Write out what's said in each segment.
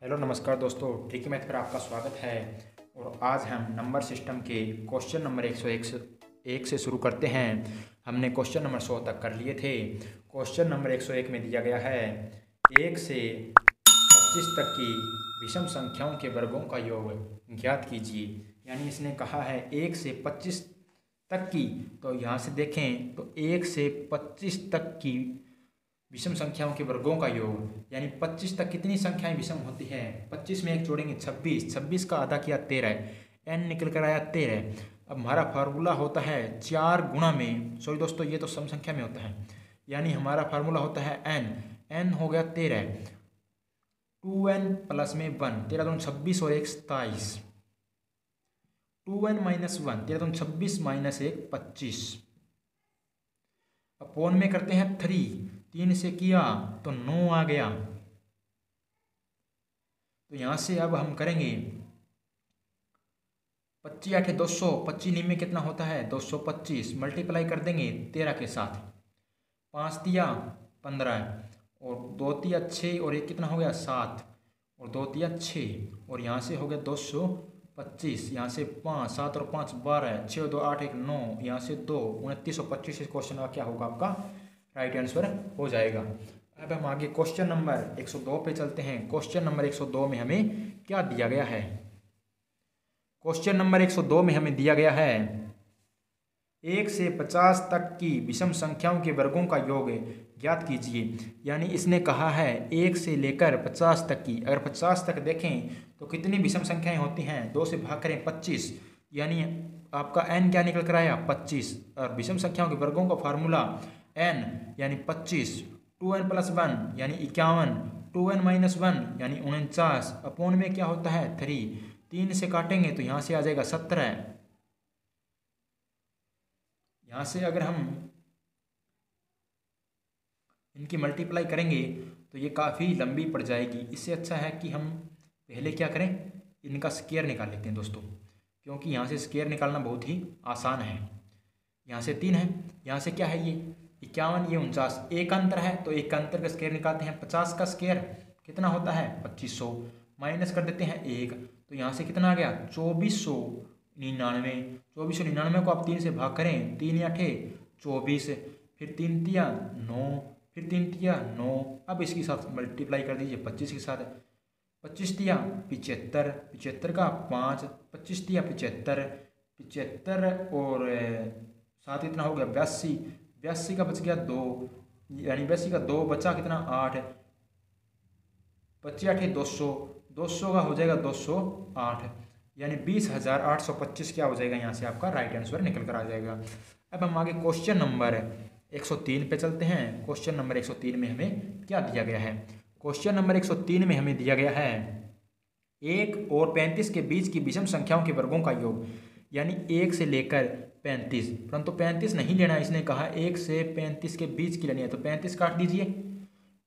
Hello नमस्कार दोस्तों, tricky math पर आपका स्वागत है। और आज हम नंबर सिस्टम के क्वेश्चन नंबर 101 से शुरू करते हैं। हमने क्वेश्चन नंबर 100 तक कर लिए थे। क्वेश्चन नंबर 101 में दिया गया है 1 से 25 तक की विषम संख्याओं के वर्गों का योग ज्ञात कीजिए। यानी इसने कहा है 1 से 25 तक की, तो यहाँ से देखें तो 1 से 25 तक की विषम संख्याओं के वर्गों का योग, यानी 25 तक कितनी संख्याएं विषम होती है। 25 में एक जोड़ेंगे 26, 26 का आधा किया 13, n निकल कर आया 13। अब हमारा फार्मूला होता है 4 गुणा में, सॉरी दोस्तों ये तो सम संख्या में होता है, यानी हमारा फार्मूला होता है n हो गया 13, 2n प्लस में 1, 13 दूनी 26 और 1 27, 2n माइनस 1, 13 दूनी 26 माइनस 1 25, अपोन में करते हैं 3 से किया तो 9 आ गया। तो यहां से अब हम करेंगे 25 8 200, 25 निम में कितना होता है 225, मल्टीप्लाई कर देंगे 13 के साथ, 5 तिया 15 और 2 तिया 6 और 1 कितना हो गया 7 और 2 तिया 6 और यहाँ से हो गया 225, यहाँ से 5 7 और 5 12, 6 2 8 1 9, यहाँ से 2 2925। इस क्वेश्चन का क्या होगा, आपका राइट आंसर हो जाएगा। अब हम आगे क्वेश्चन नंबर 102 पे चलते हैं। क्वेश्चन नंबर 102 में हमें क्या दिया गया है। क्वेश्चन नंबर 102 में हमें दिया गया है 1 से 50 तक की विषम संख्याओं के वर्गों का योग ज्ञात कीजिए। यानी इसने कहा है 1 से लेकर 50 तक की, अगर 50 तक देखें तो कितनी विषम संख्याएं होती हैं, 2 से भाग करें 25, यानी आपका n क्या निकल कर आया 25। और विषम संख्याओं के वर्गों का फार्मूला n यानी 25, 2n प्लस 1 यानी 51, 2n माइनस 1 यानी 49, अपोन में क्या होता है 3 से काटेंगे तो यहाँ से आ जाएगा 17। यहाँ से अगर हम इनकी मल्टीप्लाई करेंगे तो ये काफ़ी लंबी पड़ जाएगी। इससे अच्छा है कि हम पहले क्या करें, इनका स्क्वायर निकाल लेते हैं दोस्तों, क्योंकि यहाँ से स्क्वायर निकालना बहुत ही आसान है। यहाँ से 3 है, यहाँ से क्या है ये 51, ये 49, एक अंतर है तो एक अंतर का स्क्वायर निकालते हैं। 50 का स्क्वायर कितना होता है 2500, माइनस कर देते हैं 1, तो यहाँ से कितना आ गया 2499। 2499 को आप 3 से भाग करें, 3 या 24, फिर 3 तिया 9, फिर 3 तिया 9। अब इसके साथ मल्टीप्लाई कर दीजिए 25 के साथ, 25 तिया 75, 75 का 5, 25 तिया 75, 75 और साथ इतना हो गया 82, 82 का बच गया 2, यानी 82 का 2 बचा कितना 8, 25 8 200, 200 का हो जाएगा 208, यानी 20,825 क्या हो जाएगा, यहाँ से आपका राइट आंसर निकल कर आ जाएगा। अब हम आगे क्वेश्चन नंबर 103 पे चलते हैं। क्वेश्चन नंबर 103 में हमें क्या दिया गया है। क्वेश्चन नंबर 103 में हमें दिया गया है 1 और 35 के बीच की विषम संख्याओं के वर्गों का योग, यानी 1 से लेकर 35, परंतु 35 नहीं लेना, इसने कहा 1 से 35 के बीच की लेनी है, तो 35 काट दीजिए,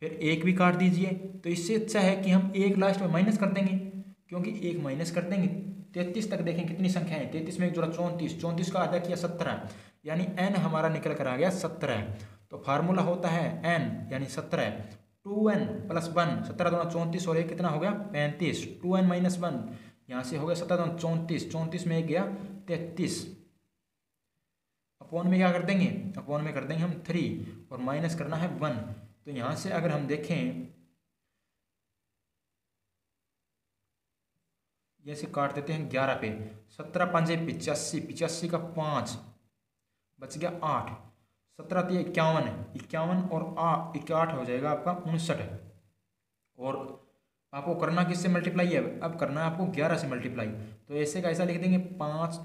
फिर 1 भी काट दीजिए। तो इससे अच्छा है कि हम 1 लास्ट में माइनस कर देंगे, क्योंकि 1 माइनस कर देंगे 33 तक देखें कितनी संख्या है, 33 में एक जोड़ा 34, 34 का आधा किया 17, यानी n हमारा निकल कर आ गया 17। तो फार्मूला होता है n यानी 17, 2n प्लस 1, 17 दूना 34 और 1 कितना हो गया 35, 2n माइनस 1, यहाँ से हो गया 17 दूना 34, 34 में 1 गया 33, अपोन में क्या कर देंगे, अपोन में कर देंगे हम 3 और माइनस करना है 1। तो यहाँ से अगर हम देखें, जैसे काट देते हैं 11 पे, 17 5 85, 85 का 5 बच गया 8, 17 3 51, 51 और 8 हो जाएगा आपका 59। और आपको करना किससे मल्टीप्लाई है, अब करना है आपको 11 से मल्टीप्लाई। तो ऐसे का ऐसा लिख देंगे 5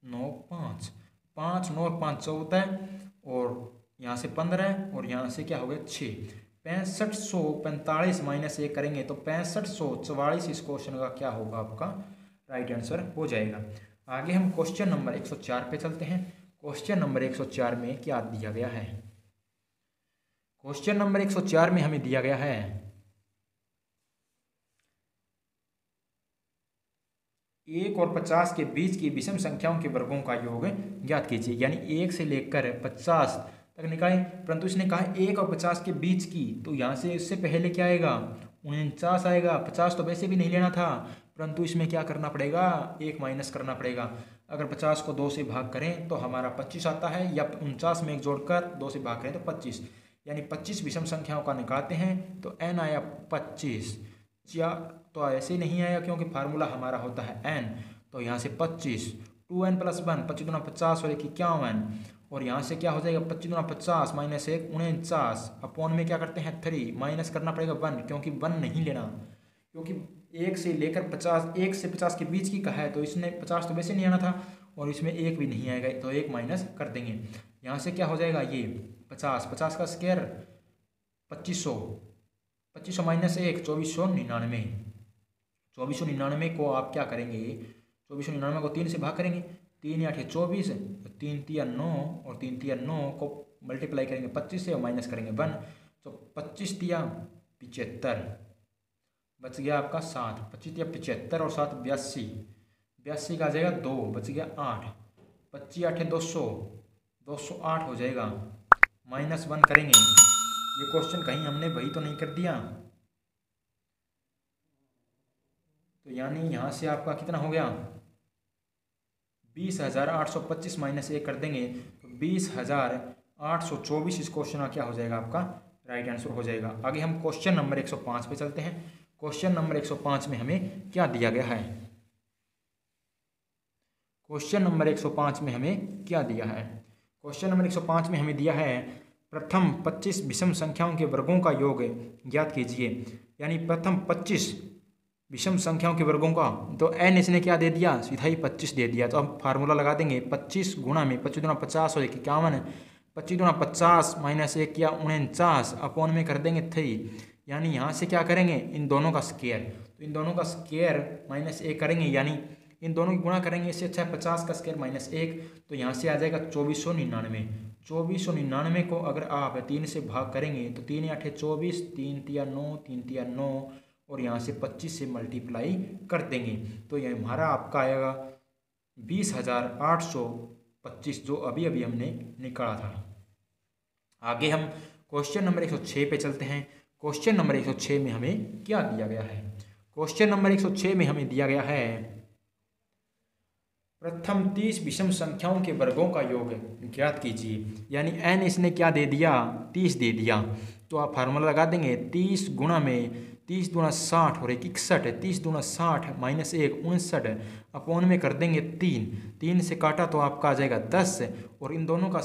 9 5, 5 9 और 5 14, और यहाँ से 15 और यहाँ से क्या हो गया 6, 6545 माइनस 1 करेंगे तो 6544। इस क्वेश्चन का क्या होगा, आपका राइट आंसर हो जाएगा। आगे हम क्वेश्चन नंबर 104 पे चलते हैं। क्वेश्चन नंबर 104 में क्या दिया गया है। क्वेश्चन नंबर 104 में हमें दिया गया है 1 और 50 के बीच की विषम संख्याओं के वर्गों का योग ज्ञात कीजिए। यानी 1 से लेकर 50 तक निकालें, परंतु इसने कहा 1 और 50 के बीच की, तो यहाँ से इससे पहले क्या आएगा 49 आएगा। 50 तो वैसे भी नहीं लेना था, परंतु इसमें क्या करना पड़ेगा, 1 माइनस करना पड़ेगा। अगर 50 को 2 से भाग करें तो हमारा 25 आता है, या 49 में 1 जोड़कर 2 से भाग करें तो 25, यानी 25 विषम संख्याओं का निकालते हैं तो n आया 25। या तो ऐसे नहीं आया क्योंकि फार्मूला हमारा होता है n, तो यहाँ से 25 2n + 1 25 दूना 50 और 1 51, और यहाँ से क्या हो जाएगा 25 दूना 50 माइनस 1 49, अपॉन में क्या करते हैं 3 माइनस करना पड़ेगा 1, क्योंकि 1 नहीं लेना, क्योंकि 1 से लेकर 50, 1 से 50 के बीच की कहा है, तो इसने 50 तो वैसे नहीं आना था और इसमें 1 भी नहीं आएगा, तो 1 माइनस कर देंगे। यहाँ से क्या हो जाएगा, ये 50 का स्क्वायर 2500, 2500 माइनस 1 2499। 2499 को आप क्या करेंगे, 2499 को 3 से भाग करेंगे, 3 8 24, 3 3 9 और 3 3 9 को मल्टीप्लाई करेंगे 25 से और माइनस करेंगे 1, तो 25 तिया 75, बच गया आपका 7, 25 तिया 75 और 7 82, 82 का आ जाएगा 2, बच गया 8, 25 8 200, 208 हो जाएगा, -1 करेंगे। ये क्वेश्चन कहीं हमने वही तो नहीं कर दिया, तो यानी यहाँ से आपका कितना हो गया 20,825 माइनस 1 कर देंगे तो 20,824 इस क्वेश्चन का क्या हो जाएगा, आपका राइट आंसर हो जाएगा। आगे हम क्वेश्चन नंबर 105 पे चलते हैं। क्वेश्चन नंबर 105 में हमें क्या दिया गया है, क्वेश्चन नंबर 105 में हमें क्या दिया है, क्वेश्चन नंबर 105 में हमें दिया है प्रथम 25 विषम संख्याओं के वर्गों का योग ज्ञात कीजिए। यानी प्रथम 25 विषम संख्याओं के वर्गों का, तो n इसने क्या दे दिया, सीधा ही 25 दे दिया, तो हम फार्मूला लगा देंगे 25 गुणा में 25 दूना 50 और 51, 25 दूना 50 माइनस 1 या 49, अपॉन में कर देंगे 3, यानी यहाँ से क्या करेंगे इन दोनों का स्क्वायर, तो इन दोनों का स्क्वायर -1 करेंगे, यानी इन दोनों की गुणा करेंगे, इससे अच्छा है 50 का स्क्वायर -1, तो यहाँ से आ जाएगा 2499। 2499 को अगर आप 3 से भाग करेंगे तो 3 8 24, 3 3 9, 3 3 9 और यहाँ से 25 से मल्टीप्लाई कर देंगे, तो ये हमारा आपका आएगा 20,825, जो अभी अभी हमने निकाला था। आगे हम क्वेश्चन नंबर 106 पे चलते हैं। क्वेश्चन नंबर 106 में हमें क्या दिया गया है, क्वेश्चन नंबर 106 में हमें दिया गया है प्रथम 30 विषम संख्याओं के वर्गों का योग ज्ञात कीजिए। यानी n इसने क्या दे दिया, 30 दे दिया, तो आप फार्मूला लगा देंगे 30 गुणा में 30 दूना 60 और 1 61, 30 दूना 60 माइनस 1 59, अपॉन में कर देंगे 3 से काटा तो आपका आ जाएगा 10, और इन दोनों का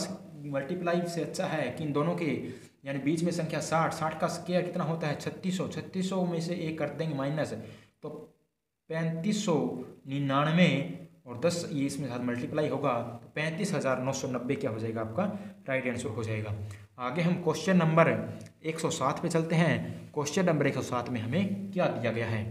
मल्टीप्लाई से अच्छा है कि इन दोनों के यानी बीच में संख्या 60 का स्क्वायर कितना होता है 3600 में से 1 कर देंगे माइनस, तो 3599 और 10 ये इसमें साथ मल्टीप्लाई होगा तो 35,990 क्या हो जाएगा, आपका राइट आंसर हो जाएगा। आगे हम क्वेश्चन नंबर 107 पे चलते हैं। क्वेश्चन नंबर 107 में हमें क्या दिया गया है,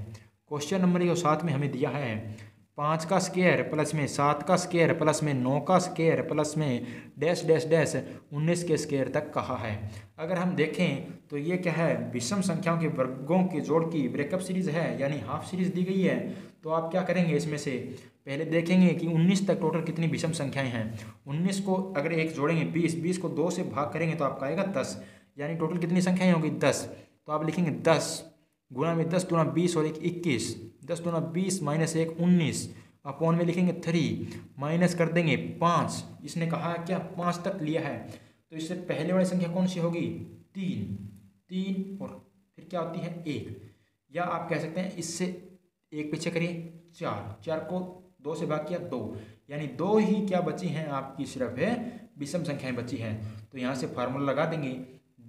क्वेश्चन नंबर 107 में हमें दिया है 5 का स्क्वायर प्लस में 7 का स्क्वायर प्लस में 9 का स्क्वायर प्लस में डैश डैश डैश 19 के स्क्वायर तक कहा है। अगर हम देखें तो ये क्या है, विषम संख्याओं के वर्गों के जोड़ की ब्रेकअप सीरीज है, यानी हाफ सीरीज दी गई है। तो आप क्या करेंगे, इसमें से पहले देखेंगे कि 19 तक टोटल कितनी विषम संख्याएं हैं। 19 को अगर 1 जोड़ेंगे 20 को 2 से भाग करेंगे तो आपका आएगा 10, यानी टोटल कितनी संख्याएं होगी 10। तो आप लिखेंगे 10 गुणा में 10 दूना 20 और 1 21, 10 दूना 20 माइनस 1 19, अपॉन में लिखेंगे 3 माइनस कर देंगे 5। इसने कहा है क्या 5 तक लिया है, तो इससे पहले वाली संख्या कौन सी होगी 3 और फिर क्या होती है 1, या आप कह सकते हैं इससे 1 पीछे करिए 4 को 2 से भाग किया 2, यानी 2 ही क्या बची हैं आपकी, सिर्फ है विषम संख्याएं बची हैं। तो यहाँ से फार्मूला लगा देंगे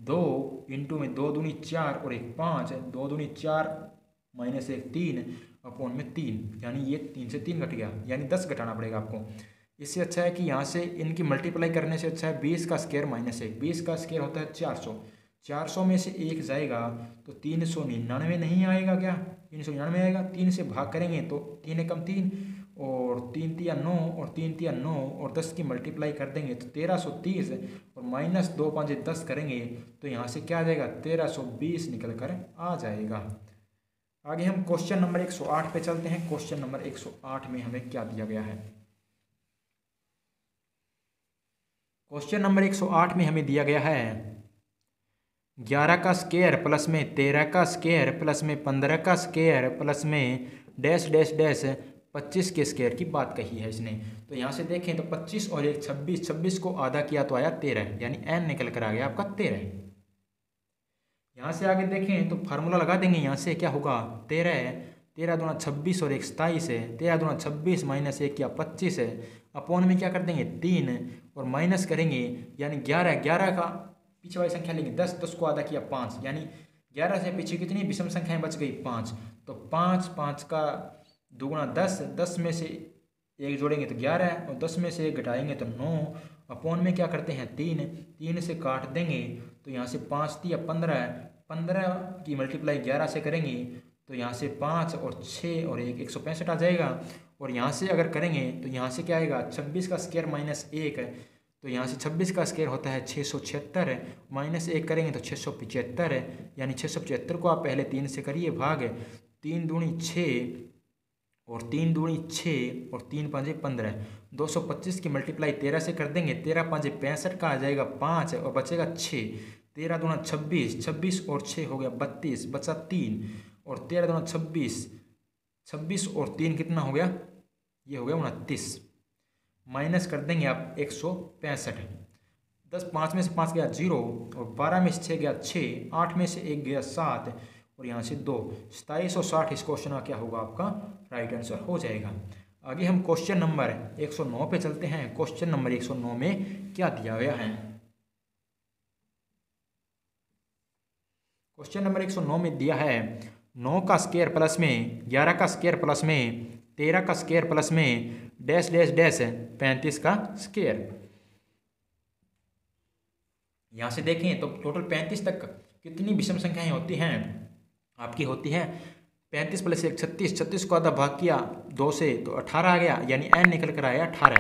2 इंटू में 2 दूनी 4 और 1 5, 2 दूनी 4 माइनस 1 3 अपॉन में 3, यानी ये 3 से 3 घट गया, यानी 10 घटाना पड़ेगा आपको। इससे अच्छा है कि यहाँ से इनकी मल्टीप्लाई करने से अच्छा है 20 का स्क्वायर माइनस 1, 20 का स्क्वायर होता है 400, 400 में से 1 जाएगा तो 399 नहीं आएगा, क्या 399 आएगा। 3 से भाग करेंगे तो 3 एकम 3 और 3 तिया 9 और 3 तिया 9 और 10 की मल्टीप्लाई कर देंगे तो 1330 और माइनस 2 5 10 करेंगे तो यहाँ से क्या आ जाएगा 1320 निकल कर आ जाएगा। आगे हम क्वेश्चन नंबर 108 पे चलते हैं। क्वेश्चन नंबर 108 में हमें क्या दिया गया है, क्वेश्चन नंबर 108 में हमें दिया गया है 11 का स्क्वायर प्लस में 13 का स्क्वायर प्लस में 15 का स्क्वायर प्लस में डैश डैश डैश 25 के स्क्वायर की बात कही है इसने। तो यहाँ से देखें तो 25 और 1 26, 26 को आधा किया तो आया 13, यानी n निकल कर आ गया आपका 13। यहाँ से आगे देखें तो फार्मूला लगा देंगे, यहाँ से क्या होगा 13 है, 13 दूना 26 और 1 27 है, 13 दूना 26 माइनस 1 क्या 25 है, अपॉन में क्या कर देंगे 3 और माइनस करेंगे यानी 11, 11 का पीछे वाली संख्या लेंगे 10, 10 को आधा किया 5, यानी 11 से पीछे कितनी विषम संख्याएं बच गई 5, तो 5, 5 का दुगुना 10, 10 में से 1 जोड़ेंगे तो 11 और 10 में से 1 घटाएंगे तो 9, अपॉन में क्या करते हैं 3, 3 से काट देंगे तो यहाँ से 5 तिया 15, 15 की मल्टीप्लाई 11 से करेंगे तो यहाँ से 5 और 6 और 1 165 आ जाएगा। और यहाँ से अगर करेंगे तो यहाँ से क्या आएगा 26 का स्क्वायर माइनस 1 है, तो यहाँ से 26 का स्क्वायर होता है 676 है, माइनस 1 करेंगे तो 675 है, यानी 675 को आप पहले 3 से करिए भाग, 3 दूनी 6 और 3 दूनी 6 और 3 पाँचे 15, 225 की मल्टीप्लाई 13 से कर देंगे, 13 पाँचे 65 का आ जाएगा 5 और बचेगा 6, 13 दूना 26, 26 और 6 हो गया 32, बचा 3 और 13 दूना 26, 26 और 3 कितना हो गया, ये हो गया 29, माइनस कर देंगे आप 165, 10 5 में से 5 गया 0 और 12 में से 6 गया 6, 8 में से 1 गया 7 और यहाँ से 2, 27 और 60 इस क्वेश्चन का क्या होगा आपका राइट आंसर हो जाएगा। आगे हम क्वेश्चन नंबर 109 पे चलते हैं। क्वेश्चन नंबर 109 में क्या दिया गया है। क्वेश्चन नंबर 109 में दिया है 9 का स्क्वायर प्लस में 11 का स्क्वायर प्लस में 13 का स्क्वायर प्लस में डैश डैश डैश 35 का स्क्वायर। यहाँ से देखें तो टोटल 35 तक कितनी विषम संख्याएं होती हैं आपकी, होती है 35 प्लस 1 36, 36 को आधा भाग किया 2 से तो 18 आ गया, यानी n निकल कर आया 18,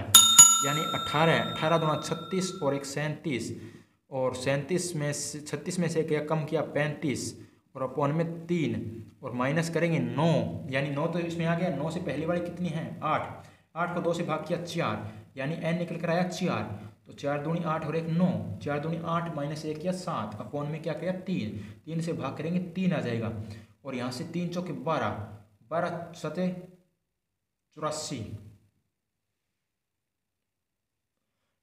यानी 18, 18 दूना 36 और 1 37 और 37 में से 36 में से क्या कम किया 35 और अपॉन में 3 और माइनस करेंगे 9, यानी 9 तो इसमें आ गया, 9 से पहली वाली कितनी है 8, 8 को 2 से भाग किया 4, यानी n निकल कर आया 4, तो 4 दूनी 8 और 1 9, 4 दूनी 8 माइनस 1 या 7, अपॉन में क्या किया 3, 3 से भाग करेंगे 3 आ जाएगा और यहाँ से 3 चौके 12, 12 सते 84,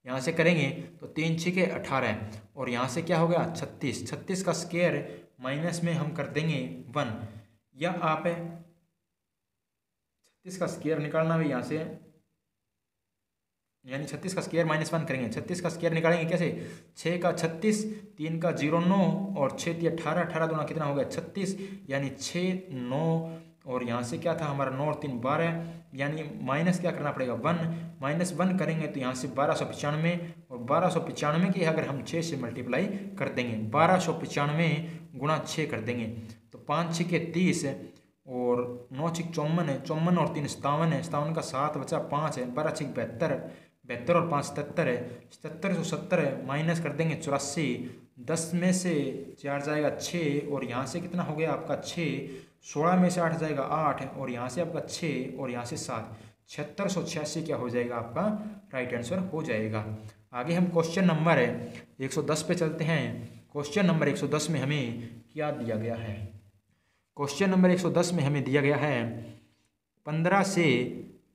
यहाँ से करेंगे तो 3 छीके 18 और यहाँ से क्या हो गया 36, 36 का स्क्वायर माइनस में हम कर देंगे 1, या आप 36 का स्क्वायर निकालना भी यहाँ से, यानी 36 का स्क्वायर माइनस 1 करेंगे, 36 का स्क्वायर निकालेंगे कैसे 6 का 36, 3 का 0 9 और 6 3 18, 18 दूना कितना हो गया 36, यानी 6 9 और यहाँ से क्या था हमारा 9 और 3 12, यानी माइनस क्या करना पड़ेगा 1, माइनस 1 करेंगे तो यहाँ से 1295 और 1295 की अगर हम 6 से मल्टीप्लाई कर देंगे 1295 गुणा 6 कर देंगे तो 5 6 के 30 और 9 6 54 है, 54 और 3 57 है, 57 का 7 बचा 5 है, 12 6 72, 72 और 5 77 है, 77 से 70 है, माइनस कर देंगे 84, 10 में से 4 जाएगा 6 और यहाँ से कितना हो गया आपका 6, 16 में से 8 जाएगा 8 और यहाँ से आपका 6 और यहाँ से 7, 7686 क्या हो जाएगा आपका राइट आंसर हो जाएगा। आगे हम क्वेश्चन नंबर 110 पे चलते हैं। क्वेश्चन नंबर 110 में हमें क्या दिया गया है। क्वेश्चन नंबर 110 में हमें दिया गया है 15 से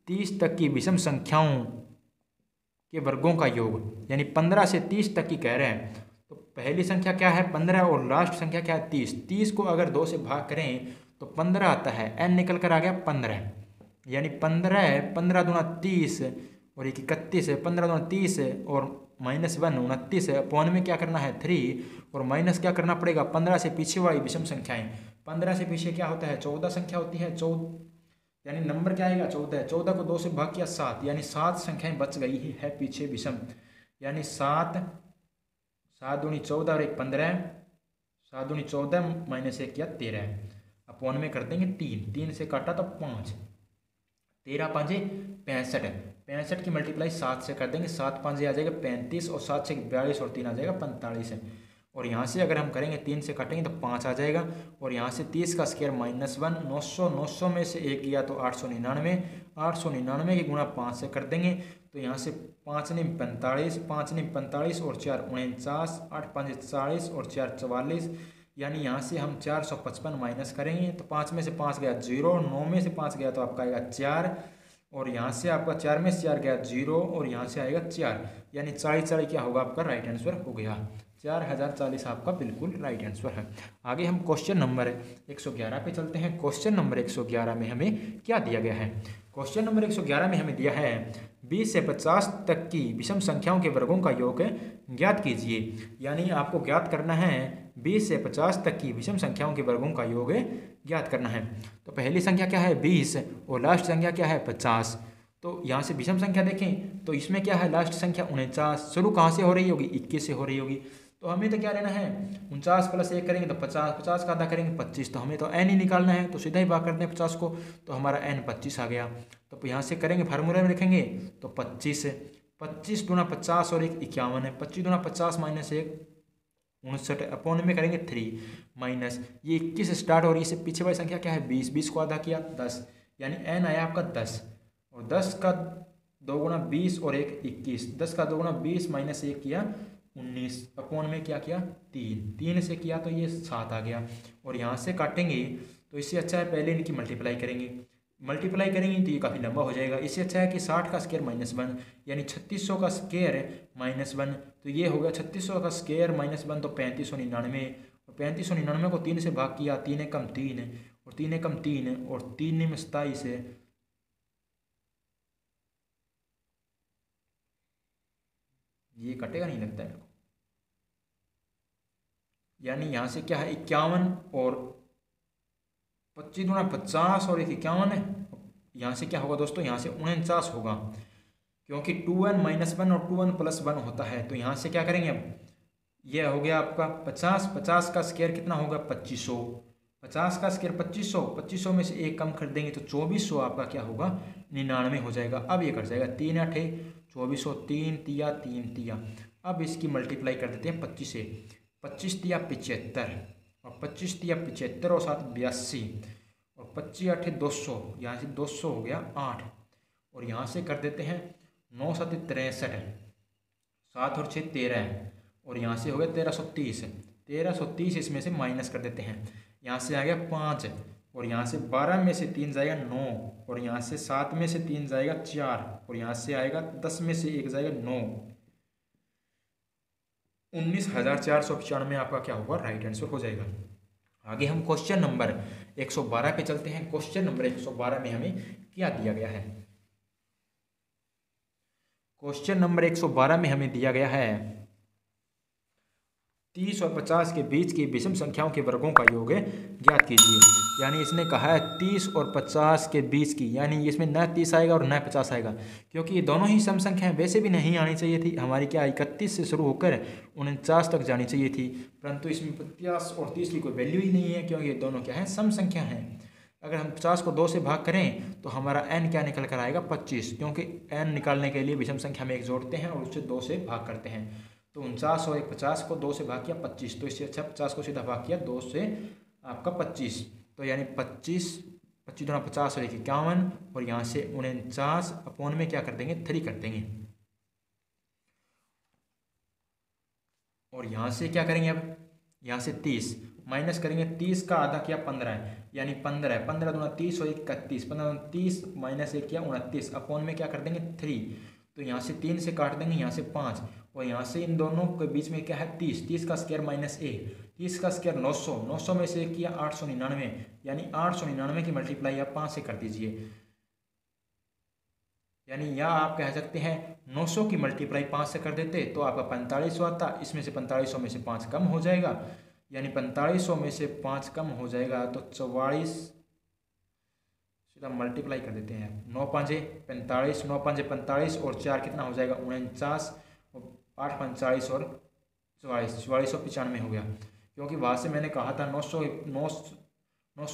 30 तक की विषम संख्याओं के वर्गों का योग, यानी 15 से 30 तक की कह रहे हैं। तो पहली संख्या क्या है 15 और लास्ट संख्या क्या है 30, 30 को अगर 2 से भाग करें तो 15 आता है, n निकल कर आ गया 15, यानी 15 है, 15 दूना 30 और 1 31 है, 15 दूना 30 और माइनस 1 29 है, अपॉन में क्या करना है 3 और माइनस क्या करना पड़ेगा 15 से पीछे वाली विषम संख्याएं, 15 से पीछे क्या होता है 14 संख्या होती है, 14 यानी नंबर क्या आएगा 14, 14 को 2 से भाग किया 7, यानी 7 संख्याएं बच गई है पीछे विषम, यानी 7 7 दूनी 14 और 1 15, 7 दूनी 14 माइनस 1 किया 13, अपॉन में कर देंगे 3, 3 से काटा तो 5, 13 5 65, 65 की मल्टीप्लाई 7 से कर देंगे, 7 5 आ जाएगा 35 और 7 से 42 और 3 आ जाएगा 45, और यहाँ से अगर हम करेंगे 3 से काटेंगे तो 5 आ जाएगा। और यहाँ से 30 का स्क्वायर -1, 900 में से 1 गया तो 899, 899 की गुणा 5 से कर देंगे तो यहाँ से 5 ने 45, 5 ने 45 और 4 49, 8 5 40 और 4 44, यानी यहाँ से हम 455 माइनस करेंगे तो 5 में से 5 गया 0, 9 में से 5 गया तो आपका आएगा 4, और यहाँ से आपका 4 में से 4 गया 0 और यहाँ से आएगा 4, यानी 40 क्या होगा आपका राइट आंसर हो गया। 4040 आपका बिल्कुल राइट आंसर है। आगे हम क्वेश्चन नंबर 111 पे चलते हैं। क्वेश्चन नंबर 111 में हमें क्या दिया गया है? क्वेश्चन नंबर 111 में हमें दिया है 20 से 50 तक की विषम संख्याओं के वर्गों का योग ज्ञात कीजिए। यानी आपको ज्ञात करना है 20 से 50 तक की विषम संख्याओं के वर्गों का योग ज्ञात करना है। तो पहली संख्या क्या है 20 और लास्ट संख्या क्या है 50। तो यहाँ से विषम संख्या देखें तो इसमें क्या है लास्ट संख्या 49, शुरू कहाँ से हो रही होगी 21 से हो रही होगी। तो हमें तो क्या लेना है 49 + 1 करेंगे तो 50, 50 का आधा करेंगे 25, तो हमें तो n ही निकालना है, तो सीधा ही भाग करते हैं 50 को, तो हमारा n 25 आ गया। तो यहाँ से करेंगे फार्मूला में लिखेंगे तो 25 गुणा 50 और 1 51 है, 25 गुणा 50 माइनस 1 59 अपॉन में करेंगे 3 माइनस ये 21 स्टार्ट हो रही है, इससे पीछे वाली संख्या क्या है 20, 20 को आधा किया 10, यानी n आया आपका 10, और 10 का 2 गुणा 20 और 1 21, 10 का 2 गुणा 20 माइनस 1 किया 19 अपॉन में क्या किया 3 से किया तो ये 7 आ गया। और यहाँ से काटेंगे तो इससे अच्छा है पहले इनकी मल्टीप्लाई करेंगे तो ये काफ़ी लंबा हो जाएगा। इससे अच्छा है कि 60 का स्क्वायर -1 यानी 3600 का स्क्वायर -1, तो ये हो गया 3600 का स्क्वायर -1 तो 3599, और 3599 को 3 से भाग किया 3 एकम 3 और 3 एकम 3 और 3 में 27 है, ये कटेगा नहीं लगता मेरे को, यानी यहाँ से क्या है 51 और 25 गुणा 50 और 1 51 है। यहाँ से क्या होगा दोस्तों यहाँ से 49 होगा, क्योंकि 2n - 1 और 2n + 1 होता है। तो यहाँ से क्या करेंगे अब यह हो गया आपका 50, 50 का स्क्वायर कितना होगा 2500, 50 का स्क्वायर 2500, 2500 में से 1 कम कर देंगे तो 2400 आपका क्या होगा 99 हो जाएगा। अब ये कट जाएगा 3 8 2400, 3 तिया 3 तिया। अब इसकी मल्टीप्लाई कर देते हैं 25 से, 25 तिया 75 और 25 तिया 75 और 7 82 और 25 8 200, यहाँ से 200 हो गया 8, और यहाँ से कर देते हैं 9 7 63, 7 और 6 13, और यहाँ से हो गया 1330, 1330 इसमें से माइनस कर देते हैं, यहाँ से आ गया 5, और यहाँ से 12 में से 3 जाएगा 9, और यहाँ से 7 में से 3 जाएगा 4, और यहाँ से आएगा 10 में से 1 जाएगा 9, 19,495 आपका क्या होगा राइट आंसर हो जाएगा। आगे हम क्वेश्चन नंबर 112 पे चलते हैं। क्वेश्चन नंबर 112 में हमें क्या दिया गया है? क्वेश्चन नंबर 112 में हमें दिया गया है 30 और 50 के बीच की विषम संख्याओं के वर्गों का योग ज्ञात कीजिए। यानी इसने कहा है 30 और 50 के बीच की, यानी इसमें न 30 आएगा और न 50 आएगा, क्योंकि ये दोनों ही सम संख्याएं वैसे भी नहीं आनी चाहिए थी हमारी, क्या 31 से शुरू होकर 49 तक जानी चाहिए थी, परंतु इसमें 50 और 30 की कोई वैल्यू ही नहीं है, क्योंकि ये दोनों क्या हैं सम संख्या हैं। अगर हम 50 को 2 से भाग करें तो हमारा n क्या निकल कर आएगा 25, क्योंकि n निकालने के लिए विषम संख्या में 1 जोड़ते हैं और उससे 2 से भाग करते हैं। तो 49 और 50 को 2 से भाग किया 25, तो इससे अच्छा 50 को सीधा भाग किया 2 से आपका 25, तो यानी 25 गुणा 50 और 1 51, और यहाँ से 49 अपॉन में क्या कर देंगे 3 कर देंगे, और यहाँ से क्या करेंगे अब यहाँ से 30 माइनस करेंगे, 30 का आधा किया 15 है, यानी 15 15 दूना 30 और 31, 15 30 माइनस 1 किया 29 अपॉन में क्या कर देंगे 3, तो यहाँ से 3 से काट देंगे, यहाँ से 5, और यहाँ से इन दोनों के बीच में क्या है 30, 30 का स्क्वायर -1, 30 का स्क्वायर 900, 900 में से किया 899, यानी 899 की मल्टीप्लाई आप 5 से कर दीजिए, यानी यहाँ आप कह सकते हैं 900 की मल्टीप्लाई 5 से कर देते तो आपका 4500 आता, इसमें से 4500 में से 5 कम हो जाएगा, यानी 4500 में से 5 कम हो जाएगा तो 44, सीधा मल्टीप्लाई कर देते हैं 9 5 45, 9 5 45 और 4 कितना हो जाएगा 49, 8 5 40 और 44, 4495 हो गया, क्योंकि वहाँ से मैंने कहा था 900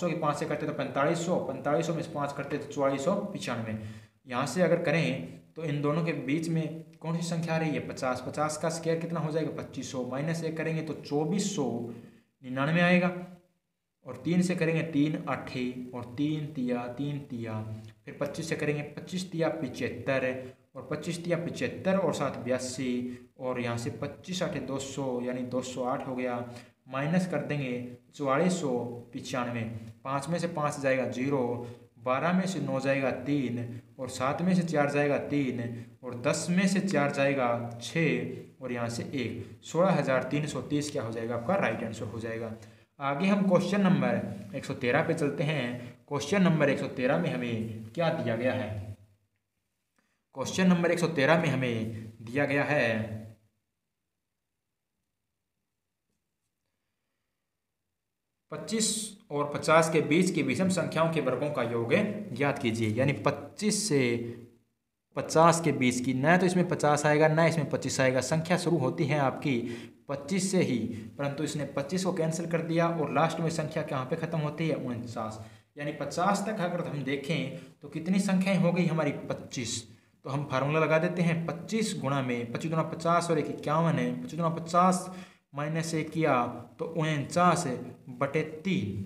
की 5 से करते तो 4500, 4500 में से 5 करते तो 4495। यहाँ से अगर करें तो इन दोनों के बीच में कौन सी संख्या आ रही है 50, 50 का स्क्वायर कितना हो जाएगा 2500, माइनस 1 करेंगे तो 2499 आएगा, और 3 से करेंगे 3 आठे और 3 तिया, फिर 25 से करेंगे 25 तिया 75 और 25 तिया 75 और 7 82, और यहाँ से 25 आठे 200 यानी 208 हो गया, माइनस कर देंगे 4495, 5 में से 5 जाएगा 0, 12 में से 9 जाएगा 3 और 7 में से 4 जाएगा 3 और 10 में से 4 जाएगा 6 और यहाँ से 1, 16,330 क्या हो जाएगा आपका राइट आंसर हो जाएगा। आगे हम क्वेश्चन नंबर 113 पे चलते हैं। क्वेश्चन नंबर 113 में हमें क्या दिया गया है? क्वेश्चन नंबर 113 में हमें दिया गया है 25 और 50 के बीच की विषम संख्याओं के वर्गों का योग ज्ञात कीजिए। यानी 25 से 50 के बीच की, न तो इसमें 50 आएगा न इसमें 25 आएगा, संख्या शुरू होती है आपकी 25 से ही, परंतु इसने 25 को कैंसिल कर दिया और लास्ट में संख्या कहाँ पे ख़त्म होती है 49। यानी 50 तक अगर हम देखें तो कितनी संख्याएं हो गई हमारी 25। तो हम फार्मूला लगा देते हैं 25 गुणा में 25 गुणा 50 और 51 है, 25 गुणा 50 माइनस 1 किया तो 49/3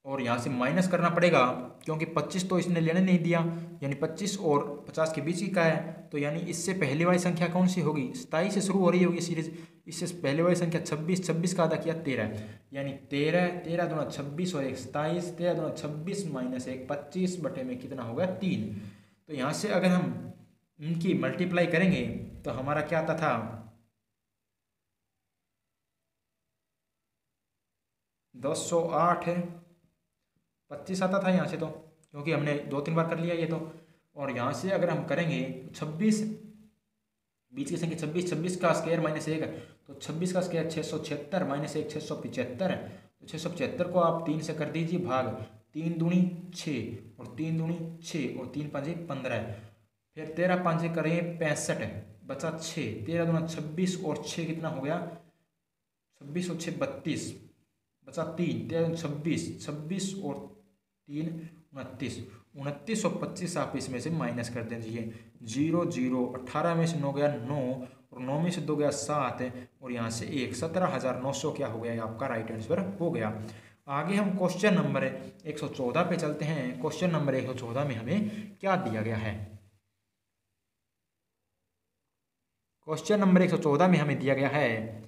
और यहाँ से माइनस करना पड़ेगा क्योंकि 25 तो इसने लेने नहीं दिया, यानी 25 और 50 के बीच की का है, तो यानी इससे पहले वाली संख्या कौन सी होगी 27 से शुरू हो रही होगी सीरीज, इससे पहले वाली संख्या 26, 26 का आधा किया 13, यानी 13 दूना 26 और 1 27, 13 दूना 26 माइनस 1 25 बटे में कितना होगा 3। तो यहाँ से अगर हम इनकी मल्टीप्लाई करेंगे तो हमारा क्या आता था 208 25 आता था यहाँ से, तो क्योंकि हमने 2-3 बार कर लिया ये तो। और यहाँ से अगर हम करेंगे 26 बीच की संख्या 26 का स्क्वायर माइनस 1 तो 26 का स्क्वायर 676 माइनस 1 675, तो 675 को आप 3 से कर दीजिए भाग, 3 दूनी 6 और 3 दूनी 6 और 3 5 15, फिर 13 5 करें 65 बचा 6, 13 दूना 26 और 6 कितना हो गया 26 और 6 32 बचा 3, 13 26 और 3 29 और 25 आप इसमें से माइनस कर दीजिए, 0 0 18 में से 9 गया 9 और 9 में से 2 गया 7 और यहाँ से 1, 17,900 क्या हो गया आपका राइट आंसर हो गया। आगे हम क्वेश्चन नंबर 114 पे चलते हैं। क्वेश्चन नंबर 114 में हमें क्या दिया गया है? क्वेश्चन नंबर 114 में हमें दिया गया है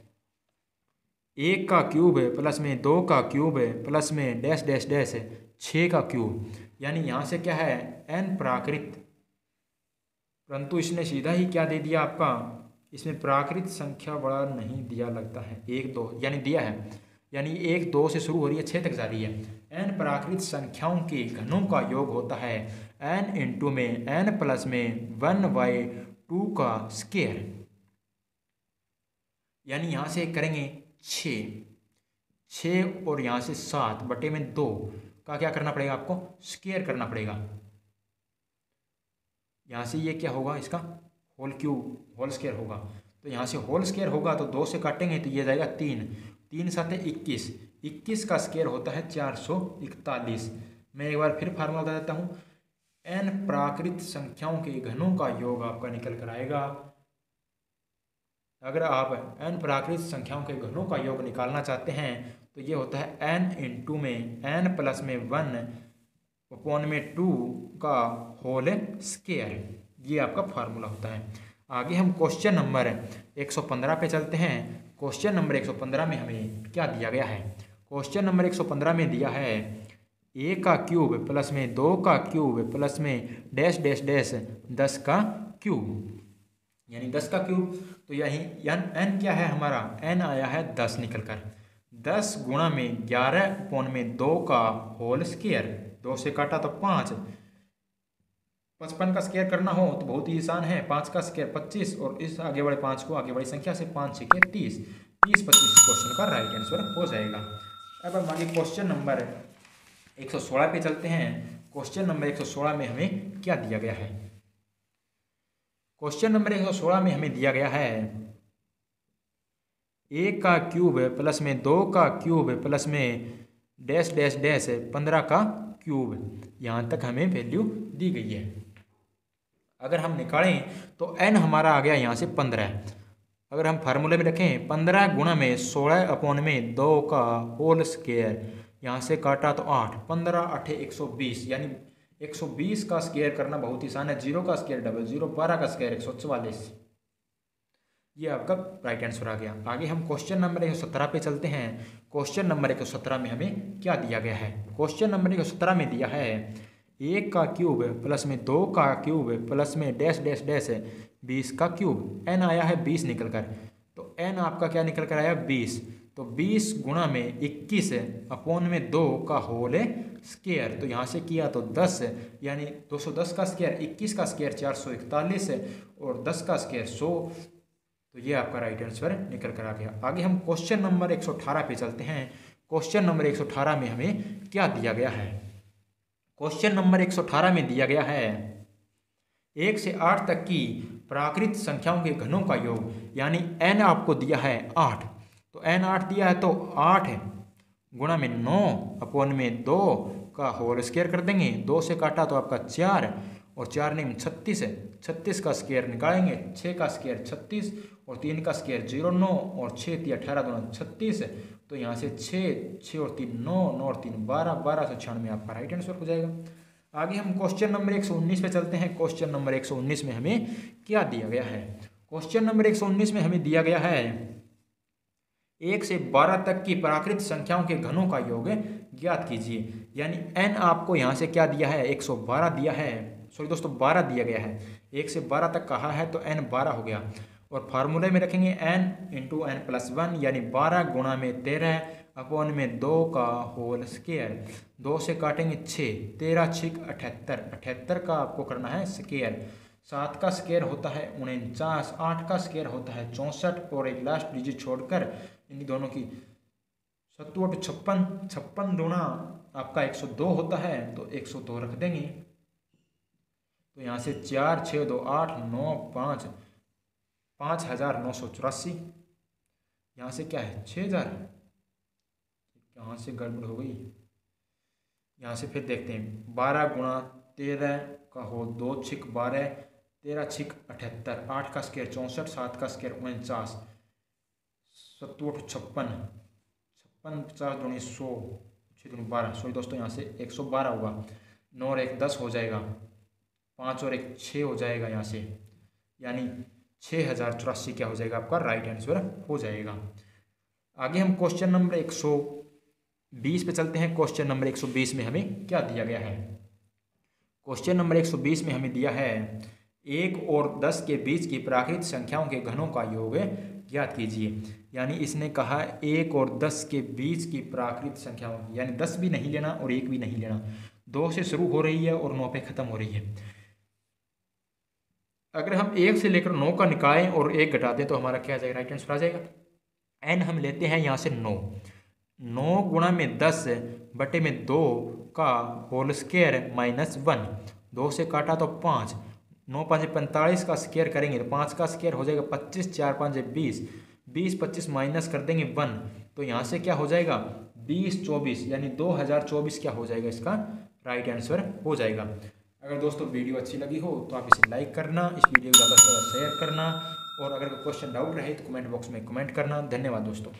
1 का क्यूब प्लस में 2 का क्यूब प्लस में डैश डैश डैश 6 का क्यूब। यानी यहाँ से क्या है n प्राकृत, परंतु इसने सीधा ही क्या दे दिया आपका, इसमें प्राकृत संख्या बड़ा नहीं दिया लगता है 1 2, यानी दिया है, यानी 1 2 से शुरू हो रही है 6 तक जा रही है। n प्राकृत संख्याओं के घनों का योग होता है n इंटू में n प्लस में 1/2 का स्क्वायर। यानी यहाँ से करेंगे 6 और यहाँ से 7 बटे में 2 का क्या करना पड़ेगा आपको स्क्वायर करना पड़ेगा। यहाँ से ये क्या होगा इसका होल स्क्वायर होगा, तो यहाँ से होल स्क्वायर होगा तो 2 से काटेंगे तो ये जाएगा 3 7 21 का स्क्वायर होता है 441। मैं एक बार फिर फार्मूला बता देता हूँ, n प्राकृत संख्याओं के घनों का योग आपका निकल कर आएगा। अगर आप n प्राकृत संख्याओं के घनों का योग निकालना चाहते हैं तो ये होता है n इंटू में n प्लस में 1/2 का होल स्क्वायर, ये आपका फार्मूला होता है। आगे हम क्वेश्चन नंबर 115 पे चलते हैं। क्वेश्चन नंबर 115 में हमें क्या दिया गया है? क्वेश्चन नंबर 115 में दिया है a का क्यूब प्लस में 2 का क्यूब प्लस में डैश डैश डैश 10 का क्यूब। यानी 10 का क्यूब, तो यही n क्या है हमारा n आया है 10 निकल कर, 10 गुणा में 11/2 का होल स्क्वायर, 2 से काटा तो 5, 55 का स्क्वायर करना हो तो बहुत ही आसान है, 5 का स्क्वायर 25 और इस आगे वाले 5 को आगे वाली संख्या से 5 6 30, 30 25 क्वेश्चन का राइट आंसर हो जाएगा। अब हम आगे क्वेश्चन नंबर 116 पे चलते हैं। क्वेश्चन नंबर 116 में हमें क्या दिया गया है? क्वेश्चन नंबर 116 में हमें दिया गया है 1 का क्यूब प्लस में 2 का क्यूब प्लस में डैश डैश डैश 15 का क्यूब। यहाँ तक हमें वैल्यू दी गई है। अगर हम निकालें तो n हमारा आ गया यहाँ से 15। अगर हम फार्मूले में रखें 15 गुणा में 16 अपॉन में 2 का होल स्क्वायर, यहाँ से काटा तो 8, 15 8 120, यानी 120 का स्क्वायर करना बहुत ही आसान है। 0 का स्क्वायर डबल 0, 12 का स्क्वायर 144। ये आपका राइट आंसर आ गया। आगे हम क्वेश्चन नंबर 117 पे चलते हैं। क्वेश्चन नंबर 117 में हमें क्या दिया गया है? क्वेश्चन नंबर 117 में दिया है 1 का क्यूब प्लस में 2 का क्यूब प्लस में डैश डैश डैश 20 का क्यूब। n आया है 20 निकल कर, तो n आपका क्या निकल कर आया 20। तो 20 गुणा में 21 अपॉन में 2 का होल स्क्वायर, तो यहाँ से किया तो 10, यानी 210 का स्क्वायर, 21 का स्क्वायर 441 और 10 का स्क्वायर 100। तो ये आपका राइट आंसर निकल कर आ गया। आगे हम क्वेश्चन नंबर 118 पे चलते हैं। क्वेश्चन नंबर 118 में हमें क्या दिया गया है? क्वेश्चन नंबर 118 में दिया गया है 1 से 8 तक की प्राकृत संख्याओं के घनों का योग, यानी n आपको दिया है 8, तो n 8 दिया है तो 8 गुणा में 9 अपॉन में 2 का होल स्क्वायर कर देंगे। 2 से काटा तो आपका 4 और 4 नहीं 36 है, 36 का स्क्वायर निकालेंगे। 6 का स्क्वायर 36 और 3 का स्क्वायर 0 9 और 6 3 18 दोनों 36, तो यहाँ से 6 और 3 9, 9 और 3 12, 1296 आपका राइट आंसर हो जाएगा। आगे हम क्वेश्चन नंबर 119 पे चलते हैं। क्वेश्चन नंबर 119 में हमें क्या दिया गया है? क्वेश्चन नंबर 119 में हमें दिया गया है 1 से 12 तक की प्राकृत संख्याओं के घनों का योग ज्ञात कीजिए, यानी n आपको यहाँ से क्या दिया है 112 दिया है, सॉरी दोस्तों 12 दिया गया है। 1 से 12 तक कहा है तो n 12 हो गया, और फार्मूले में रखेंगे n इंटू n+1, यानी 12 गुणा में 13 अपॉन में 2 का होल स्क्वायर। 2 से काटेंगे 6, 13 6 78, 78 का आपको करना है स्क्वायर। 7 का स्क्वायर होता है 49, 8 का स्क्वायर होता है 64 और एक लास्ट डिजिट छोड़कर इन दोनों की 7 56, 56 दूना आपका 102 होता है, तो 102 रख देंगे। तो यहाँ से 4 6 2 8 9 5 5984। यहाँ से क्या है 6000, यहाँ से गड़बड़ हो गई। यहाँ से फिर देखते हैं 12 गुणा 13 का हो 2 6 12, 13 6 78, 8 का स्क्वायर 64, 7 का स्क्वायर 49, 7 8 56, 50 दूनी 100, 6 दूनी 12, सॉरी दोस्तों यहाँ से 112 होगा। 9 और 1 10 हो जाएगा, 5 और 1 6 हो जाएगा यहाँ से, यानी 6084 क्या हो जाएगा आपका राइट आंसर हो जाएगा। आगे हम क्वेश्चन नंबर 120 पे चलते हैं। क्वेश्चन नंबर 120 में हमें क्या दिया गया है? क्वेश्चन नंबर 120 में हमें दिया है 1 और 10 के बीच की प्राकृत संख्याओं के घनों का योग ज्ञात कीजिए, यानी इसने कहा 1 और 10 के बीच की प्राकृत संख्याओं, यानी 10 भी नहीं लेना और 1 भी नहीं लेना, 2 से शुरू हो रही है और 9 पे खत्म हो रही है। अगर हम 1 से लेकर 9 का निकालें और 1 घटा दें तो हमारा क्या आ जाएगा राइट आंसर आ जाएगा। n हम लेते हैं यहाँ से 9 गुणा में 10 बटे में 2 का होल स्क्वायर -1, 2 से काटा तो 5, 9 5 45 का स्क्वायर करेंगे तो 5 का स्क्वायर हो जाएगा 25, 4 5 20, 20 25 माइनस कर देंगे 1, तो यहाँ से क्या हो जाएगा 20 24, यानी 2024 क्या हो जाएगा इसका राइट आंसर हो जाएगा। अगर दोस्तों वीडियो अच्छी लगी हो तो आप इसे लाइक करना, इस वीडियो को ज़्यादा से ज़्यादा शेयर करना, और अगर कोई क्वेश्चन डाउट रहे तो कमेंट बॉक्स में कमेंट करना। धन्यवाद दोस्तों।